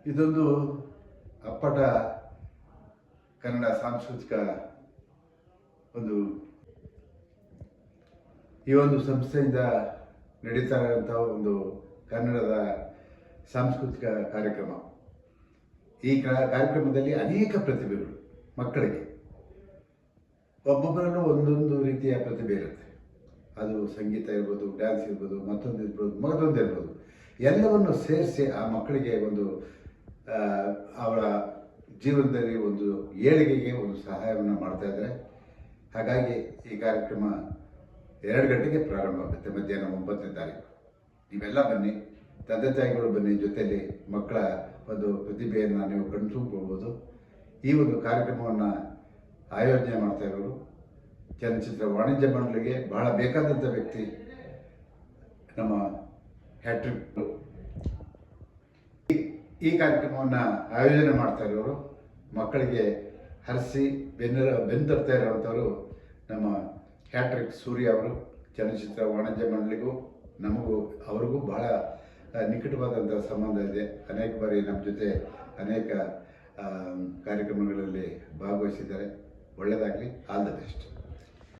ಇದೊಂದು ಅಪ್ಪಟ ಕನ್ನಡ ಸಾಂಸ್ಕೃತಿಕ ಒಂದು ಈ ಒಂದು ಸಂಸ್ಥೆಯಿಂದ ನಡೀತಾ ಇರುವಂಥ ಒಂದು ಕನ್ನಡದ ಸಾಂಸ್ಕೃತಿಕ ಕಾರ್ಯಕ್ರಮ. ಈ ಕಾರ್ಯಕ್ರಮದಲ್ಲಿ ಅನೇಕ ಪ್ರತಿಭೆಗಳು ಮಕ್ಕಳಿಗೆ ಒಬ್ಬೊಬ್ಬರಲ್ಲೂ ಒಂದೊಂದು ರೀತಿಯ ಪ್ರತಿಭೆ ಇರುತ್ತೆ. ಅದು ಸಂಗೀತ ಇರ್ಬೋದು, ಡ್ಯಾನ್ಸ್ ಇರ್ಬೋದು, ಮತ್ತೊಂದು ಇರ್ಬೋದು. ಎಲ್ಲವನ್ನು ಸೇರಿಸಿ ಆ ಮಕ್ಕಳಿಗೆ ಒಂದು ಅವರ ಜೀವನದಲ್ಲಿ ಒಂದು ಏಳಿಗೆಗೆ ಒಂದು ಸಹಾಯವನ್ನು ಮಾಡ್ತಾ ಇದ್ದಾರೆ. ಹಾಗಾಗಿ ಈ ಕಾರ್ಯಕ್ರಮ 2 ಗಂಟೆಗೆ ಪ್ರಾರಂಭ ಆಗುತ್ತೆ, ಮಧ್ಯಾಹ್ನ 9ನೇ ತಾರೀಕು. ನೀವೆಲ್ಲ ಬನ್ನಿ, ತಂದೆ ತಾಯಿಗಳು ಬನ್ನಿ, ಜೊತೆಯಲ್ಲಿ ಮಕ್ಕಳ ಒಂದು ಪ್ರತಿಭೆಯನ್ನು ನೀವು ಕಣ್ತುಂಬಿಕೊಳ್ಬೋದು. ಈ ಒಂದು ಕಾರ್ಯಕ್ರಮವನ್ನು ಆಯೋಜನೆ ಮಾಡ್ತಾ ಇರೋರು ಚಲನಚಿತ್ರ ವಾಣಿಜ್ಯ ಮಂಡಳಿಗೆ ಬಹಳ ಬೇಕಾದಂಥ ವ್ಯಕ್ತಿ ನಮ್ಮ ಹ್ಯಾಟ್ರಿಕ್. ಈ ಕಾರ್ಯಕ್ರಮವನ್ನು ಆಯೋಜನೆ ಮಾಡ್ತಾ ಇರೋರು ಮಕ್ಕಳಿಗೆ ಹರಿಸಿ ಬೆನ್ನು ತರ್ತಾ ಇರೋವಂಥವರು ನಮ್ಮ ಹ್ಯಾಟ್ರಿಕ್ ಸೂರ್ಯ ಅವರು. ಚಲನಚಿತ್ರ ವಾಣಿಜ್ಯ ಮಂಡಳಿಗೂ ನಮಗೂ ಅವ್ರಿಗೂ ಬಹಳ ನಿಕಟವಾದಂಥ ಸಂಬಂಧ ಇದೆ. ಅನೇಕ ಬಾರಿ ನಮ್ಮ ಜೊತೆ ಅನೇಕ ಕಾರ್ಯಕ್ರಮಗಳಲ್ಲಿ ಭಾಗವಹಿಸಿದ್ದಾರೆ. ಒಳ್ಳೆಯದಾಗಲಿ. All the best.